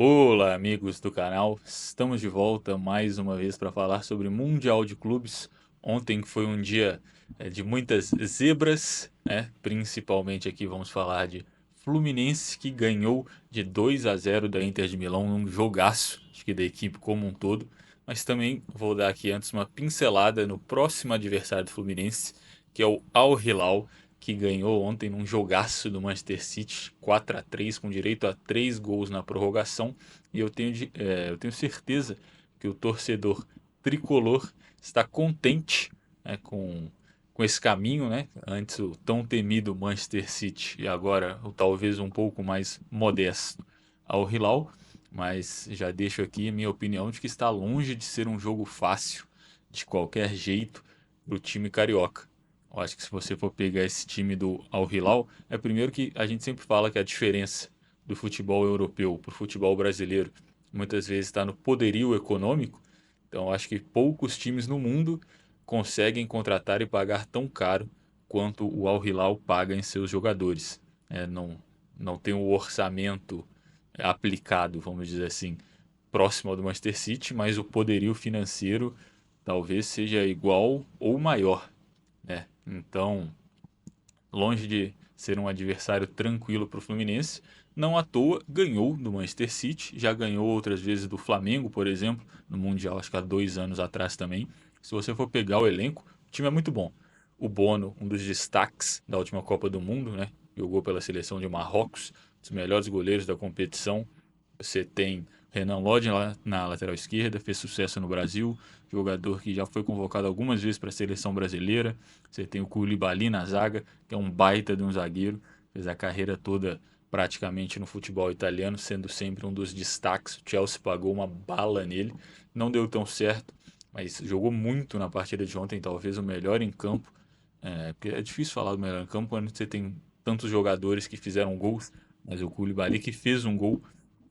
Olá, amigos do canal. Estamos de volta mais uma vez para falar sobre Mundial de Clubes. Ontem foi um dia de muitas zebras, né? Principalmente aqui vamos falar de Fluminense que ganhou de 2-0 da Inter de Milão num jogaço, acho que da equipe como um todo. Mas também vou dar aqui antes uma pincelada no próximo adversário do Fluminense, que é o Al Hilal, que ganhou ontem num jogaço do Manchester City, 4-3, com direito a 3 gols na prorrogação. E eu tenho certeza que o torcedor tricolor está contente, né, com esse caminho, né? Antes o tão temido Manchester City e agora o talvez um pouco mais modesto Al Hilal. Mas já deixo aqui a minha opinião de que está longe de ser um jogo fácil de qualquer jeito para o time carioca. Eu acho que se você for pegar esse time do Al Hilal, é primeiro que a gente sempre fala que a diferença do futebol europeu para o futebol brasileiro muitas vezes está no poderio econômico. Então eu acho que poucos times no mundo conseguem contratar e pagar tão caro quanto o Al Hilal paga em seus jogadores. Não tem o orçamento aplicado, vamos dizer assim, próximo ao do Manchester City, mas o poderio financeiro talvez seja igual ou maior, né? Então, longe de ser um adversário tranquilo para o Fluminense, não à toa ganhou do Manchester City, já ganhou outras vezes do Flamengo, por exemplo, no Mundial, acho que há 2 anos atrás também. Se você for pegar o elenco, o time é muito bom. O Bono, um dos destaques da última Copa do Mundo, né? Jogou pela seleção de Marrocos, um dos melhores goleiros da competição. Você tem Renan Lodge lá na lateral esquerda, fez sucesso no Brasil, jogador que já foi convocado algumas vezes para a seleção brasileira. Você tem o Koulibaly na zaga, que é um baita de um zagueiro, fez a carreira toda praticamente no futebol italiano, sendo sempre um dos destaques. O Chelsea pagou uma bala nele, não deu tão certo, mas jogou muito na partida de ontem, talvez o melhor em campo. Porque é difícil falar do melhor em campo quando você tem tantos jogadores que fizeram gols, mas o Koulibaly que fez um gol,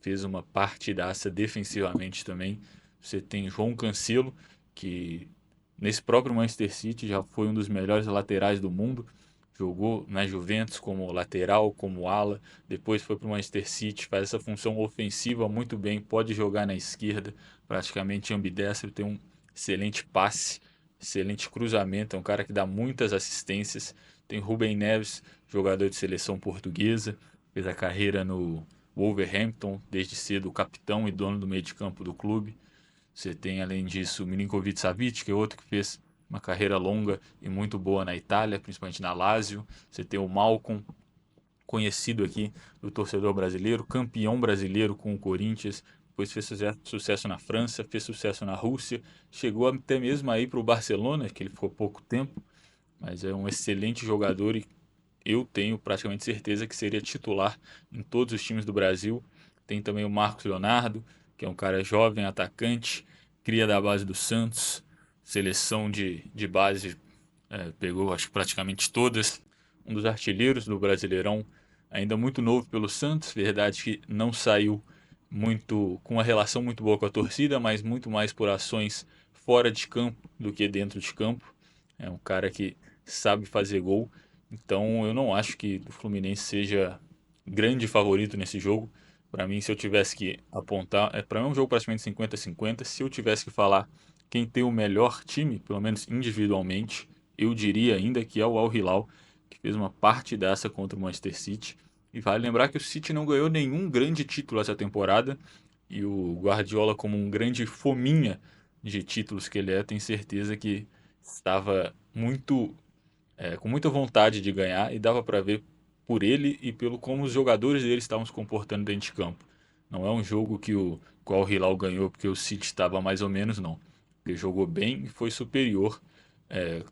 fez uma partidaça defensivamente também. Você tem João Cancelo, que nesse próprio Manchester City já foi um dos melhores laterais do mundo. Jogou na Juventus como lateral, como ala, depois foi para o Manchester City, faz essa função ofensiva muito bem, pode jogar na esquerda, praticamente ambidestro, tem um excelente passe, excelente cruzamento, é um cara que dá muitas assistências. Tem Rubem Neves, jogador de seleção portuguesa, fez a carreira no Wolverhampton, desde cedo o capitão e dono do meio de campo do clube. Você tem, além disso, o Milinkovic Savic, que é outro que fez uma carreira longa e muito boa na Itália, principalmente na Lazio. Você tem o Malcom, conhecido aqui do torcedor brasileiro, campeão brasileiro com o Corinthians, depois fez sucesso na França, fez sucesso na Rússia, chegou até mesmo aí para o Barcelona, que ele ficou pouco tempo, mas é um excelente jogador e eu tenho praticamente certeza que seria titular em todos os times do Brasil. Tem também o Marcos Leonardo, que é um cara jovem, atacante, cria da base do Santos, seleção de base, pegou acho que praticamente todas. Um dos artilheiros do Brasileirão, ainda muito novo pelo Santos, verdade que não saiu muito com uma relação muito boa com a torcida, mas muito mais por ações fora de campo do que dentro de campo. É um cara que sabe fazer gol, então eu não acho que o Fluminense seja grande favorito nesse jogo. Para mim, se eu tivesse que apontar, para mim é um jogo praticamente 50-50. Se eu tivesse que falar quem tem o melhor time, pelo menos individualmente, eu diria ainda que é o Al Hilal, que fez uma partidaça contra o Manchester City. E vale lembrar que o City não ganhou nenhum grande título essa temporada, e o Guardiola, como um grande fominha de títulos que ele é, tem certeza que estava com muita vontade de ganhar e dava para ver por ele e pelo como os jogadores dele estavam se comportando dentro de campo. Não é um jogo que o Al Hilal ganhou porque o City estava mais ou menos, não. Ele jogou bem e foi superior, é,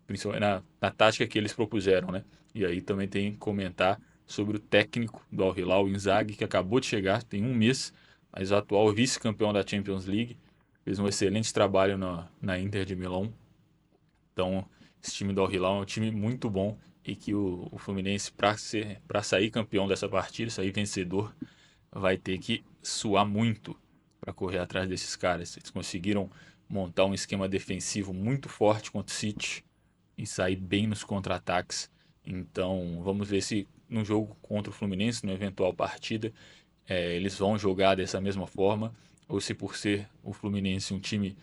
principalmente na tática que eles propuseram, né? E aí também tem que comentar sobre o técnico do Al Hilal, o Inzaghi, que acabou de chegar, tem um mês, mas o atual vice-campeão da Champions League, fez um excelente trabalho na Inter de Milão. Então, esse time do Al Hilal é um time muito bom e que o Fluminense, para sair campeão dessa partida, sair vencedor, vai ter que suar muito para correr atrás desses caras. Eles conseguiram montar um esquema defensivo muito forte contra o City e sair bem nos contra-ataques. Então, vamos ver se no jogo contra o Fluminense, na eventual partida, eles vão jogar dessa mesma forma, ou se por ser o Fluminense um time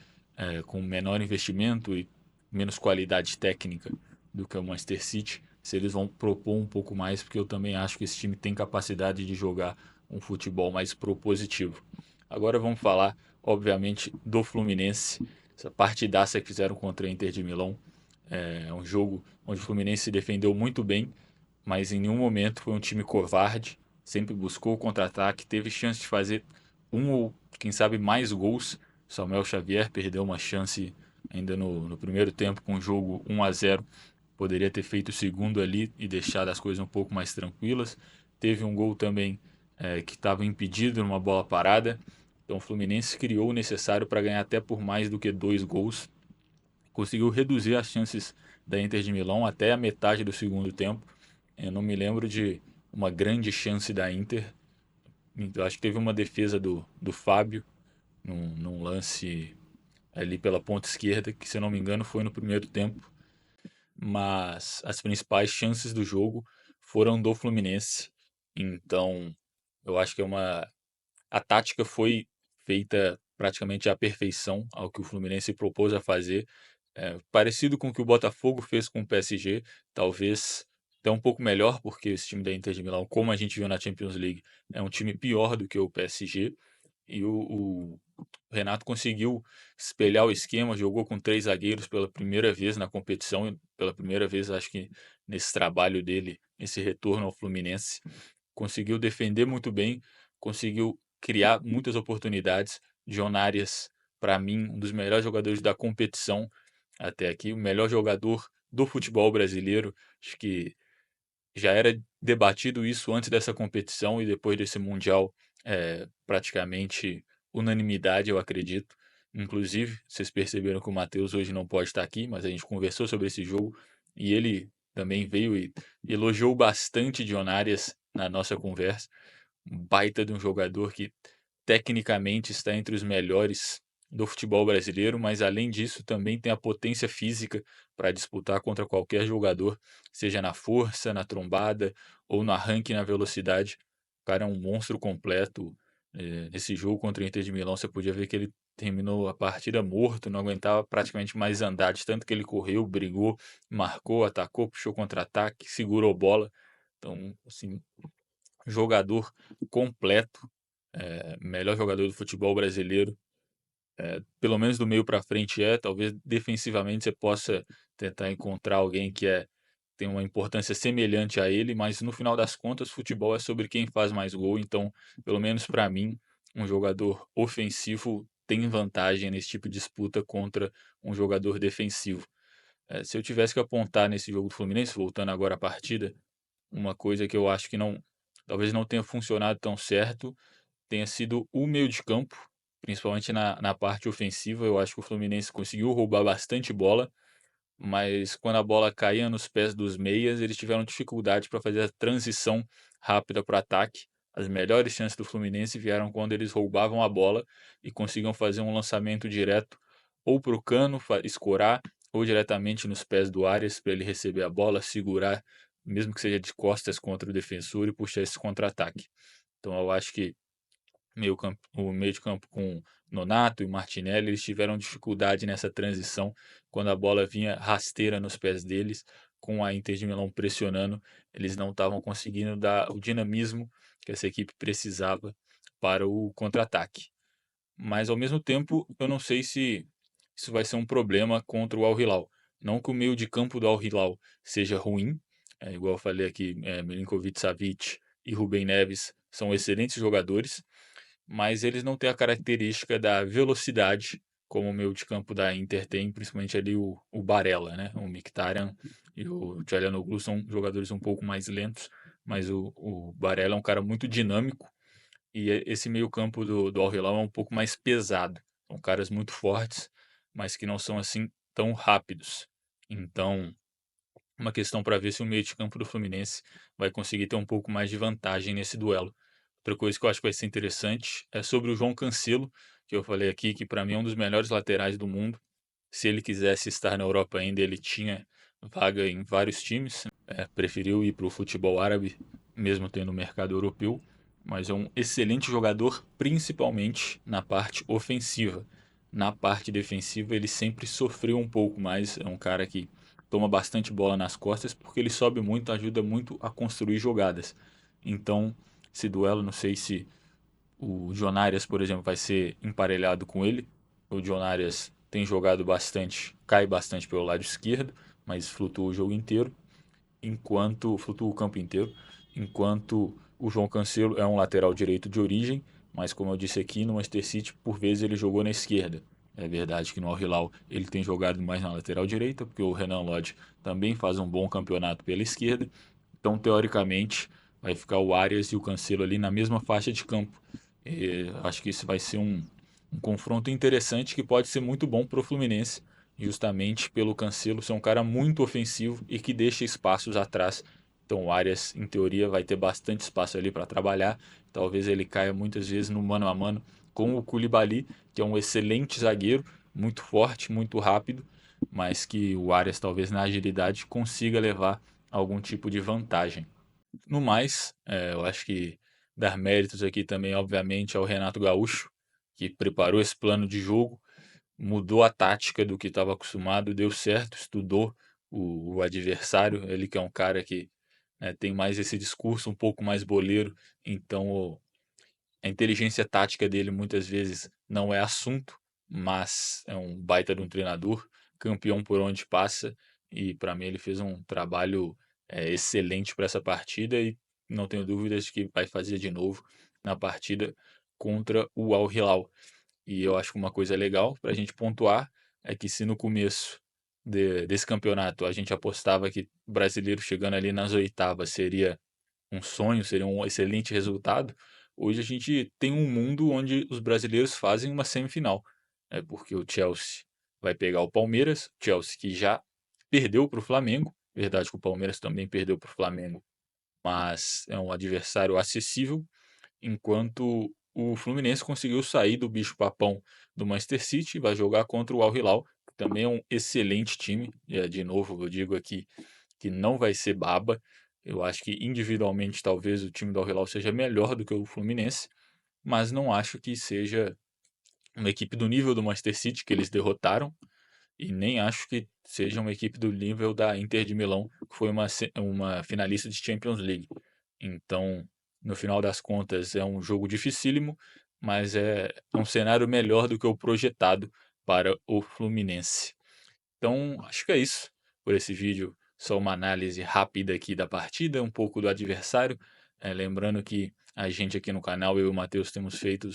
com menor investimento e menos qualidade técnica do que o Manchester City, se eles vão propor um pouco mais, porque eu também acho que esse time tem capacidade de jogar um futebol mais propositivo. Agora vamos falar, obviamente, do Fluminense, essa partidaça que fizeram contra a Inter de Milão. É um jogo onde o Fluminense se defendeu muito bem, mas em nenhum momento foi um time covarde, sempre buscou o contra-ataque, teve chance de fazer um ou, quem sabe, mais gols. Samuel Xavier perdeu uma chance ainda no primeiro tempo com o jogo 1-0, poderia ter feito o segundo ali e deixado as coisas um pouco mais tranquilas. Teve um gol também que estava impedido numa bola parada. Então o Fluminense criou o necessário para ganhar até por mais do que 2 gols. Conseguiu reduzir as chances da Inter de Milão até a metade do segundo tempo. Eu não me lembro de uma grande chance da Inter. Eu acho que teve uma defesa do Fábio num lance ali pela ponta esquerda, que se eu não me engano foi no primeiro tempo. Mas as principais chances do jogo foram do Fluminense. Então, eu acho que a tática foi feita praticamente à perfeição ao que o Fluminense propôs a fazer. Parecido com o que o Botafogo fez com o PSG, talvez até um pouco melhor, porque esse time da Inter de Milão, como a gente viu na Champions League, é um time pior do que o PSG. E o Renato conseguiu espelhar o esquema, jogou com 3 zagueiros pela primeira vez na competição, e pela primeira vez, acho que nesse trabalho dele, nesse retorno ao Fluminense. Conseguiu defender muito bem, conseguiu criar muitas oportunidades. John Arias, para mim, um dos melhores jogadores da competição até aqui, o melhor jogador do futebol brasileiro. Acho que já era debatido isso antes dessa competição e depois desse Mundial, praticamente unanimidade, eu acredito. Inclusive, vocês perceberam que o Matheus hoje não pode estar aqui, mas a gente conversou sobre esse jogo e ele também veio e elogiou bastante John Arias na nossa conversa. Um baita de um jogador que tecnicamente está entre os melhores do futebol brasileiro, mas além disso também tem a potência física para disputar contra qualquer jogador, seja na força, na trombada ou no arranque na velocidade. O cara é um monstro completo. Nesse jogo contra o Inter de Milão, você podia ver que ele terminou a partida morto, não aguentava praticamente mais andar, de tanto que ele correu, brigou, marcou, atacou, puxou contra-ataque, segurou bola. Então, assim, jogador completo, melhor jogador do futebol brasileiro, pelo menos do meio para frente talvez defensivamente você possa tentar encontrar alguém que tem uma importância semelhante a ele, mas no final das contas, futebol é sobre quem faz mais gol, então, pelo menos para mim, um jogador ofensivo tem vantagem nesse tipo de disputa contra um jogador defensivo. Se eu tivesse que apontar nesse jogo do Fluminense, voltando agora à partida, uma coisa que eu acho que não, talvez não tenha funcionado tão certo, tenha sido o meio de campo, principalmente na parte ofensiva. Eu acho que o Fluminense conseguiu roubar bastante bola, mas quando a bola caía nos pés dos meias, eles tiveram dificuldade para fazer a transição rápida para o ataque. As melhores chances do Fluminense vieram quando eles roubavam a bola e conseguiam fazer um lançamento direto ou para o Cano escorar ou diretamente nos pés do Arias para ele receber a bola, segurar, mesmo que seja de costas contra o defensor e puxar esse contra-ataque. Então eu acho que o meio de campo com Nonato e Martinelli, eles tiveram dificuldade nessa transição quando a bola vinha rasteira nos pés deles, com a Inter de Milão pressionando, eles não estavam conseguindo dar o dinamismo que essa equipe precisava para o contra-ataque. Mas ao mesmo tempo, eu não sei se isso vai ser um problema contra o Al Hilal. Não que o meio de campo do Al Hilal seja ruim, igual eu falei aqui, Milinkovic Savic e Rubem Neves são excelentes jogadores, mas eles não têm a característica da velocidade como o meio de campo da Inter tem, principalmente ali o Barella, né? O Mkhitaryan e o Çalhanoğlu são jogadores um pouco mais lentos, mas o Barella é um cara muito dinâmico e esse meio campo do Al Hilal é um pouco mais pesado. São caras muito fortes, mas que não são assim tão rápidos. Então, uma questão para ver se o meio de campo do Fluminense vai conseguir ter um pouco mais de vantagem nesse duelo. Outra coisa que eu acho que vai ser interessante é sobre o João Cancelo, que eu falei aqui que para mim é um dos melhores laterais do mundo. Se ele quisesse estar na Europa ainda, ele tinha vaga em vários times. Preferiu ir para o futebol árabe, mesmo tendo o mercado europeu. mas é um excelente jogador, principalmente na parte ofensiva. Na parte defensiva, ele sempre sofreu um pouco mais. É um cara que toma bastante bola nas costas porque ele sobe muito, ajuda muito a construir jogadas. Então, esse duelo, não sei se o John Arias, por exemplo, vai ser emparelhado com ele. O John Arias tem jogado bastante, cai bastante pelo lado esquerdo, mas flutua o jogo inteiro, enquanto flutua o campo inteiro, enquanto o João Cancelo é um lateral direito de origem, mas como eu disse aqui, no Manchester City, por vezes ele jogou na esquerda. É verdade que no Al Hilal ele tem jogado mais na lateral direita, porque o Renan Lodge também faz um bom campeonato pela esquerda. Então, teoricamente, vai ficar o Arias e o Cancelo ali na mesma faixa de campo. E acho que isso vai ser um confronto interessante que pode ser muito bom para o Fluminense, justamente pelo Cancelo ser um cara muito ofensivo e que deixa espaços atrás. Então o Arias, em teoria, vai ter bastante espaço ali para trabalhar. Talvez ele caia muitas vezes no mano a mano com o Koulibaly, que é um excelente zagueiro, muito forte, muito rápido, mas que o Arias talvez na agilidade consiga levar algum tipo de vantagem. No mais, eu acho que dar méritos aqui também, obviamente, ao Renato Gaúcho, que preparou esse plano de jogo, mudou a tática do que estava acostumado, deu certo, estudou o adversário. Ele que é um cara que, né, tem mais esse discurso um pouco mais boleiro, então a inteligência tática dele muitas vezes não é assunto, mas é um baita de um treinador, campeão por onde passa, e para mim ele fez um trabalho excelente para essa partida e não tenho dúvidas de que vai fazer de novo na partida contra o Al Hilal. E eu acho que uma coisa legal para a gente pontuar é que se no começo desse campeonato a gente apostava que o brasileiro chegando ali nas oitavas seria um sonho, seria um excelente resultado. Hoje a gente tem um mundo onde os brasileiros fazem uma semifinal, porque o Chelsea vai pegar o Palmeiras, Chelsea que já perdeu para o Flamengo, verdade que o Palmeiras também perdeu para o Flamengo, mas é um adversário acessível, enquanto o Fluminense conseguiu sair do bicho-papão do Manchester City e vai jogar contra o Al Hilal, que também é um excelente time. De novo, eu digo aqui que não vai ser baba. Eu acho que individualmente talvez o time do Al Hilal seja melhor do que o Fluminense, mas não acho que seja uma equipe do nível do Manchester City que eles derrotaram e nem acho que seja uma equipe do nível da Inter de Milão, que foi uma finalista de Champions League. Então, no final das contas, é um jogo dificílimo, mas é um cenário melhor do que o projetado para o Fluminense. Então, acho que é isso por esse vídeo. Só uma análise rápida aqui da partida, um pouco do adversário. Lembrando que a gente aqui no canal, eu e o Matheus, temos feito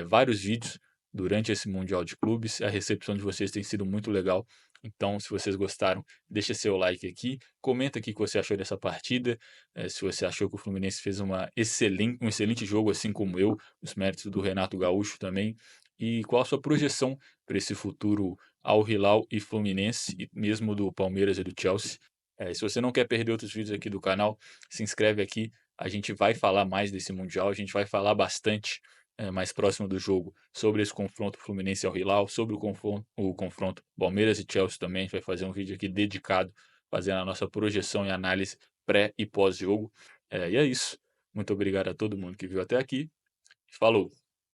vários vídeos durante esse Mundial de Clubes. A recepção de vocês tem sido muito legal. Então, se vocês gostaram, deixa seu like aqui, comenta aqui o que você achou dessa partida, se você achou que o Fluminense fez um excelente jogo, assim como eu, os méritos do Renato Gaúcho também, e qual a sua projeção para esse futuro Al Hilal e Fluminense, e mesmo do Palmeiras e do Chelsea. Se você não quer perder outros vídeos aqui do canal, se inscreve aqui. A gente vai falar mais desse Mundial, a gente vai falar bastante mais próximo do jogo sobre esse confronto Fluminense ao Hilal, sobre o confronto Palmeiras e Chelsea também. A gente vai fazer um vídeo aqui dedicado, fazendo a nossa projeção e análise pré e pós-jogo. E é isso. Muito obrigado a todo mundo que viu até aqui. Falou!